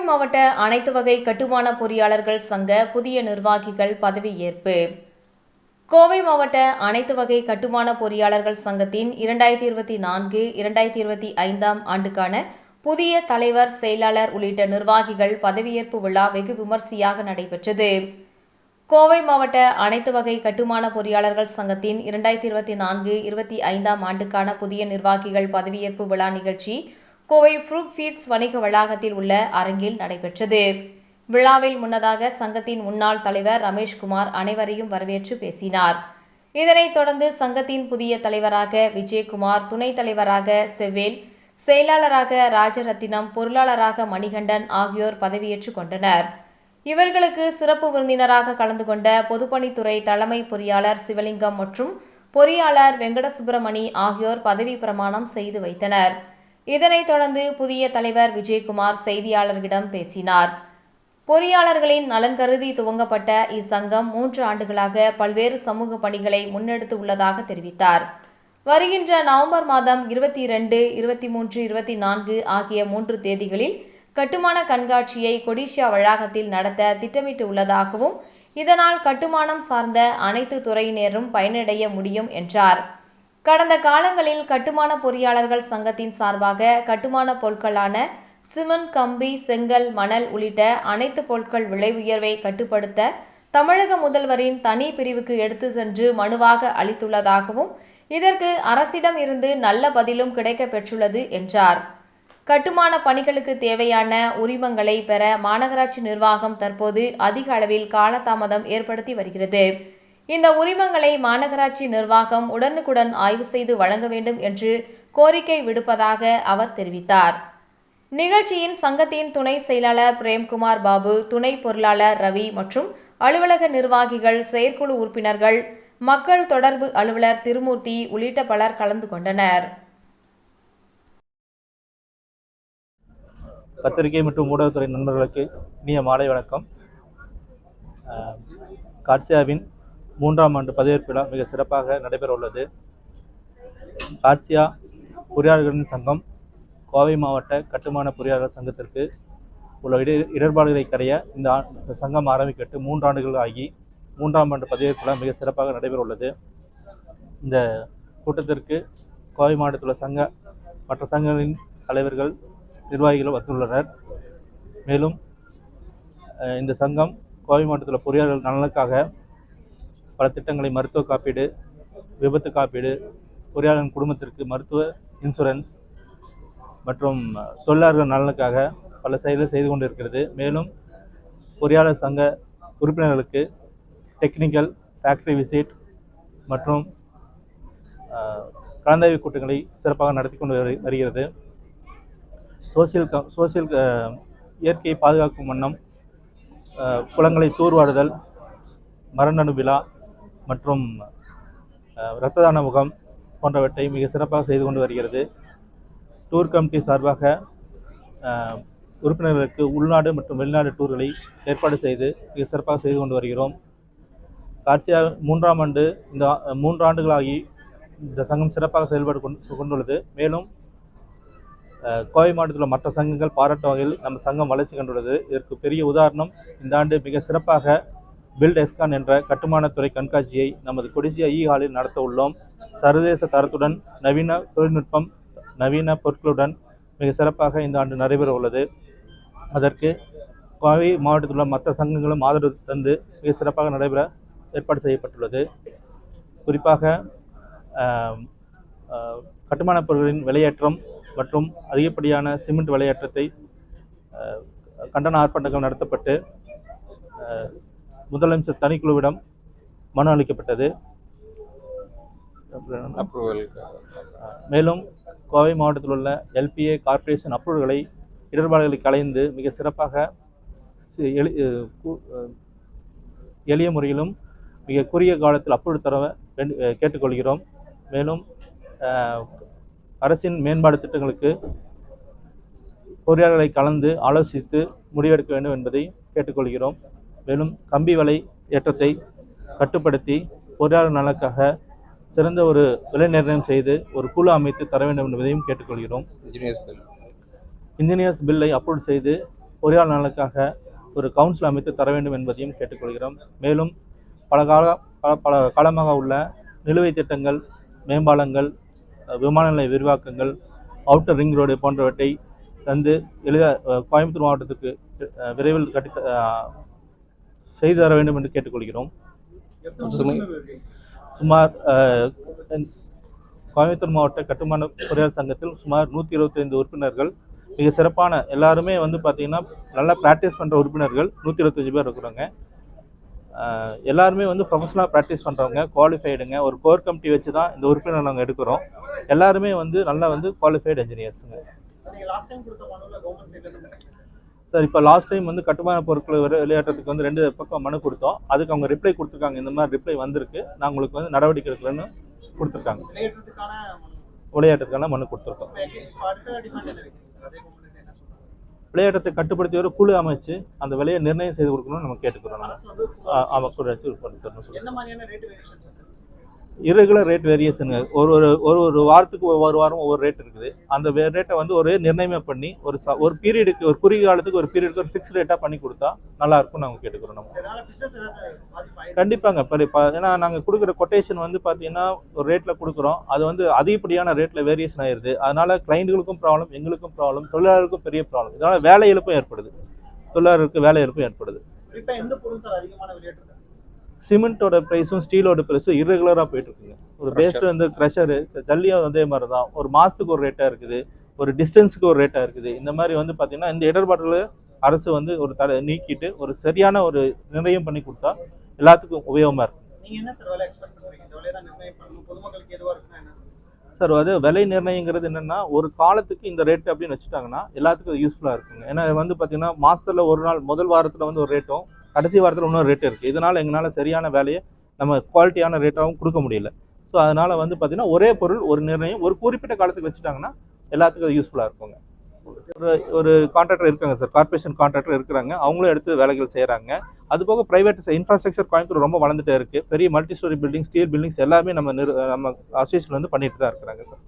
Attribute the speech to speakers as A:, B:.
A: மாவட்ட அனைத்து வகை கட்டுமான பொறியாளர்கள் சங்க புதிய நிர்வாகிகள் பதவியேற்பு. கோவை மாவட்ட அனைத்து வகை கட்டுமான பொறியாளர்கள் சங்கத்தின் 2024-2025 ஆண்டுக்கான புதிய தலைவர், செயலாளர் உள்ளிட்ட நிர்வாகிகள் பதவியேற்பு விழா வெகு விமரிசையாக நடைபெற்றது. கோவை மாவட்ட அனைத்து வகை கட்டுமான பொறியாளர்கள் சங்கத்தின் 2024-25 ஆண்டுக்கான புதிய நிர்வாகிகள் பதவியேற்பு விழா நிகழ்ச்சி கோவை ஃப்ரூட் ஃபீட்ஸ் வணிக வளாகத்தில் உள்ள அரங்கில் நடைபெற்றது. விழாவில் முன்னதாக சங்கத்தின் முன்னாள் தலைவர் ரமேஷ்குமார் அனைவரையும் வரவேற்று பேசினார். இதனைத் தொடர்ந்து சங்கத்தின் புதிய தலைவராக விஜயகுமார், துணைத் தலைவராக செவ்வேல், செயலாளராக ராஜரத்தினம், பொருளாளராக மணிகண்டன் ஆகியோர் பதவியேற்றுக் கொண்டனர். இவர்களுக்கு சிறப்பு விருந்தினராக கலந்து கொண்ட பொதுப்பணித்துறை தலைமை பொறியாளர் சிவலிங்கம் மற்றும் பொறியாளர் வெங்கடசுப்பிரமணி ஆகியோர் பதவி பிரமாணம் செய்து வைத்தனர். இதனைத் தொடர்ந்து புதிய தலைவர் விஜயகுமார் செய்தியாளர்களிடம் பேசினார். பொறியாளர்களின் நலன் கருதி துவங்கப்பட்ட இச்சங்கம் 3 ஆண்டுகளாக பல்வேறு சமூக பணிகளை முன்னெடுத்து உள்ளதாக தெரிவித்தார். வருகின்ற நவம்பர் மாதம் 22, 23, 24 ஆகிய 3 தேதிகளில் கட்டுமான கண்காட்சியை கொடிஷியா வளாகத்தில் நடத்த திட்டமிட்டு உள்ளதாகவும், இதனால் கட்டுமானம் சார்ந்த அனைத்து துறையினரும் பயனடைய முடியும் என்றார். கடந்த காலங்களில் கட்டுமான பொறியாளர்கள் சங்கத்தின் சார்பாக கட்டுமான பொருட்களான சிமெண்ட், கம்பி, செங்கல், மணல் உள்ளிட்ட அனைத்து பொருட்கள் விலை உயர்வை கட்டுப்படுத்த தமிழக முதல்வரின் தனி பிரிவுக்கு எடுத்து சென்று மனுவாக அளித்துள்ளதாகவும், இதற்கு அரசிடம் இருந்து நல்ல பதிலும் கிடைக்க பெற்றுள்ளது என்றார். கட்டுமான பணிகளுக்கு தேவையான உரிமங்களை பெற மாநகராட்சி நிர்வாகம் தற்போது அதிக அளவில் காலதாமதம் ஏற்படுத்தி வருகிறது. இந்த உரிமங்களை மாநகராட்சி நிர்வாகம் உடனுக்குடன் ஆய்வு செய்து வழங்க வேண்டும் என்று கோரிக்கை விடுப்பதாக அவர் தெரிவித்தார். நிகழ்ச்சியின் சங்கத்தின் துணை செயலாளர் பிரேம்குமார் பாபு, துணை பொருளாளர் ரவி மற்றும் அலுவலக நிர்வாகிகள், செயற்குழு உறுப்பினர்கள், மக்கள் தொடர்பு அலுவலர் திருமூர்த்தி உள்ளிட்ட பலர் கலந்து கொண்டனர்.
B: பத்திரிகை மற்றும் ஊடகத்துறை நண்பர்களுக்கு இனிய மாலை வணக்கம். காட்சியாவின் 3ஆம் ஆண்டு பதவியேற்பு விழா மிக சிறப்பாக நடைபெற உள்ளது. காட்சியா பொறியாளர்களின் சங்கம் கோவை மாவட்ட கட்டுமான பொறியாளர்கள் சங்கத்திற்கு உள்ள இடர்பாடுகளை களைய இந்த சங்கம் ஆரம்பிக்கப்பட்டு 3 ஆண்டுகள் ஆகி 3ஆம் ஆண்டு பதவியேற்பு விழா மிக சிறப்பாக நடைபெற உள்ளது. இந்த கூட்டத்திற்கு கோவை மாவட்டத்தில் உள்ள மற்ற சங்கங்களின் தலைவர்கள், நிர்வாகிகள் வந்துள்ளனர். மேலும் இந்த சங்கம் கோவை மாவட்டத்தில் பொறியாளர்கள் நலனுக்காக பல திட்டங்களை, மருத்துவ காப்பீடு, விபத்து காப்பீடு, பொறியாளர்களின் குடும்பத்திற்கு மருத்துவ இன்சூரன்ஸ் மற்றும் தொழிலாளர்கள் நலனுக்காக பல செயல்களை செய்து கொண்டிருக்கிறது. மேலும் பொறியாளர் சங்க உறுப்பினர்களுக்கு டெக்னிக்கல், ஃபேக்டரி விசிட் மற்றும் கலந்தாய்வு கூட்டங்களை சிறப்பாக நடத்தி கொண்டு வருகிறது. சோசியல் இயற்கையை பாதுகாக்கும் வண்ணம் குளங்களை தூர்வாருதல், மரநடு விழா மற்றும் இரத்த தான முகாம் போன்றவற்றை மிக சிறப்பாக செய்து கொண்டு வருகிறது. டூர் கமிட்டி சார்பாக உறுப்பினர்களுக்கு உள்நாடு மற்றும் வெளிநாடு டூர்களை ஏற்பாடு செய்து மிக சிறப்பாக செய்து கொண்டு வருகிறோம். காட்சியா 3ஆம் ஆண்டு இந்த 3 ஆண்டுகளாகி இந்த சங்கம் சிறப்பாக செயல்பட்டு கொண்டுள்ளது. மேலும் கோவை மாவட்டத்தில் மற்ற சங்கங்கள் பாராட்டும் வகையில் நம்ம சங்கம் வளர்ச்சி கண்டுள்ளது. இதற்கு பெரிய உதாரணம், இந்த ஆண்டு மிக சிறப்பாக பில்ட் எக்ஸ்கான் என்ற கட்டுமானத்துறை கண்காட்சியை நமது கொடிசியா ஹாலில் நடத்த உள்ளோம். சர்வதேச தரத்துடன் நவீன தொழில்நுட்பம், நவீன பொருட்களுடன் மிக சிறப்பாக இந்த ஆண்டு நடைபெற உள்ளது. அதற்கு கோவை மாவட்டத்தில் உள்ள மற்ற சங்கங்களும் ஆதரவு தந்து மிக சிறப்பாக நடைபெற ஏற்பாடு செய்யப்பட்டுள்ளது. குறிப்பாக கட்டுமானப் பொருட்களின் விலையேற்றம் மற்றும் அதிகப்படியான சிமெண்ட் விலையேற்றத்தை கண்டன ஆர்ப்பாட்டங்கள் நடத்தப்பட்டு முதலமைச்சர் தனிக்குழுவிடம் மனு அளிக்கப்பட்டது. மேலும் கோவை மாவட்டத்தில் உள்ள LPA கார்ப்பரேஷன் அப்ரூவல்களை, இடர்பாடுகளை களைந்து மிக சிறப்பாக எளிய முறையிலும் மிக குறுகிய காலத்தில் அப்ரூவல் தர கேட்டுக்கொள்கிறோம். மேலும் அரசின் மேம்பாடு திட்டங்களுக்கு பொறியாளர்களை கலந்து ஆலோசித்து முடிவெடுக்க வேண்டும் என்பதை கேட்டுக்கொள்கிறோம். மேலும் கம்பி விலை ஏற்றத்தை கட்டுப்படுத்தி பொறியாளர் நலனுக்காக சிறந்த ஒரு விலை நிர்ணயம் செய்து ஒரு குழு அமைத்து தர வேண்டும் என்பதையும் கேட்டுக்கொள்கிறோம். இன்ஜினியர்ஸ் பில்லை அப்ரூவ் செய்து பொறியாளர் நலனுக்காக ஒரு கவுன்சில் அமைத்து தர வேண்டும் என்பதையும் கேட்டுக்கொள்கிறோம். மேலும் பல காலமாக உள்ள நிலுவைத் திட்டங்கள், மேம்பாலங்கள், விமான நிலைய விரிவாக்கங்கள், அவுட்டர் ரிங் ரோடு போன்றவற்றை தந்து கோயம்புத்தூர் மாவட்டத்துக்கு விரைவில் செய்து தர வேண்டும் என்று கேட்டுக்கொள்கிறோம். சுமார் கோயம்புத்தூர் மாவட்ட கட்டுமான பொறியாளர் சங்கத்தில் சுமார் 125 உறுப்பினர்கள், மிக சிறப்பான எல்லாருமே பார்த்திங்கன்னா நல்லா ப்ராக்டிஸ் பண்ணுற உறுப்பினர்கள் 125 பேர் இருக்கிறாங்க. எல்லாருமே ப்ரொஃபஷனலாக ப்ராக்டிஸ் பண்ணுறவங்க, குவாலிஃபைடுங்க. ஒரு கோர் கமிட்டி வச்சு தான் இந்த உறுப்பினர் நாங்கள் எடுக்கிறோம். எல்லாருமே நல்லா குவாலிஃபைடு என்ஜினியர்ஸுங்க. சார், இப்போ லாஸ்ட் டைம் கட்டுமான பொருட்களை வெளியேற்றத்துக்கு 2 பக்கம் மனு கொடுத்தோம். அதுக்கு அவங்க ரிப்ளை கொடுத்துருக்காங்க. இந்த மாதிரி ரிப்ளை வந்திருக்கு, நான் உங்களுக்கு நடவடிக்கை எடுக்கலன்னு கொடுத்துருக்காங்க. விளையாட்டுக்கான மனு கொடுத்துருக்கோம். விளையாட்டத்தை கட்டுப்படுத்தி ஒரு குழு அமைச்சு அந்த விலையை நிர்ணயம் செய்து கொடுக்கணும்னு நம்ம கேட்டுக்கிறோம். இரெகுலர் ரேட் வேரியேஷனுங்க. ஒரு வாரத்துக்கு ஒவ்வொரு வாரம் ஒவ்வொரு ரேட் இருக்குது. அந்த ரேட்டை ஒரு நிர்ணயமே பண்ணி ஒரு பீரியடுக்கு, ஒரு குறுகிய காலத்துக்கு ஒரு பீரியடுக்கு ஒரு ஃபிக்ஸ் ரேட்டாக பண்ணி கொடுத்தா நல்லா இருக்கும் நாங்கள் கேட்டுக்கிறோம். நம்ம கண்டிப்பாங்க. ஏன்னா நாங்கள் கொடுக்குற கொட்டேஷன் பார்த்தீங்கன்னா ஒரு ரேட்டில் கொடுக்குறோம். அது அதிகப்படியான ரேட்டில் வேரியேஷன் ஆயிடுது. அதனால கிளைண்ட்டுகளுக்கும் ப்ராப்ளம், எங்களுக்கும் ப்ராப்ளம், தொழிலாளர்களுக்கும் பெரிய ப்ராப்ளம். இதனால் வேலை இழப்பும் ஏற்படுது, தொழிலாளருக்கு வேலை இழப்பும் ஏற்படுது. சிமெண்ட்டோட ப்ரைஸும் ஸ்டீலோட ப்ரைஸும் இரெகுலராக போயிட்டு இருக்குங்க. ஒரு பேஸ்டு க்ரஷரு, ஜல்லியும் அதே மாதிரி தான். ஒரு மாதத்துக்கு ஒரு ரேட்டாக இருக்குது, ஒரு டிஸ்டன்ஸுக்கு ஒரு ரேட்டாக இருக்குது. இந்த மாதிரி பார்த்தீங்கன்னா இந்த இடர்பாடுகளை அரசு ஒரு நீக்கிட்டு ஒரு சரியான ஒரு நிர்ணயம் பண்ணி கொடுத்தா எல்லாத்துக்கும் உபயோகமாக இருக்கும். சார், விலை நிர்ணயங்கிறது என்னென்னா, ஒரு காலத்துக்கு இந்த ரேட்டு அப்படின்னு வச்சுட்டாங்கன்னா எல்லாத்துக்கும் யூஸ்ஃபுல்லாக இருக்குங்க. ஏன்னா பார்த்தீங்கன்னா மாதத்தில் ஒரு நாள் முதல் வாரத்தில் ஒரு ரேட்டும் கடைசி வாரத்தில் இன்னொரு ரேட்டு இருக்குது. இதனால் எங்களால் சரியான வேலையை நம்ம குவாலிட்டியான ரேட்டாகவும் கொடுக்க முடியல. ஸோ அதனால் பார்த்தீங்கன்னா ஒரே பொருள் ஒரு நிர்ணயம் ஒரு குறிப்பிட்ட காலத்துக்கு வச்சுட்டாங்கன்னா எல்லாத்துக்கும் யூஸ்ஃபுல்லாக இருக்குங்க. ஒரு கான்ட்ராக்டர் இருக்காங்க சார், கார்பரேஷன் கான்ட்ராக்டர் இருக்கிறாங்க. அவங்களும் எடுத்து வேலைகள் செய்கிறாங்க. அதுபோக ப்ரைவேட் இன்ஃப்ராஸ்ட்ரக்சர் கோயம்புத்தூர் ரொம்ப வளர்ந்துட்டே இருக்குது. பெரிய multi story building, steel buildings எல்லாமே நம்ம அசோசியேஷன் பண்ணிட்டு தான் இருக்கிறாங்க சார்.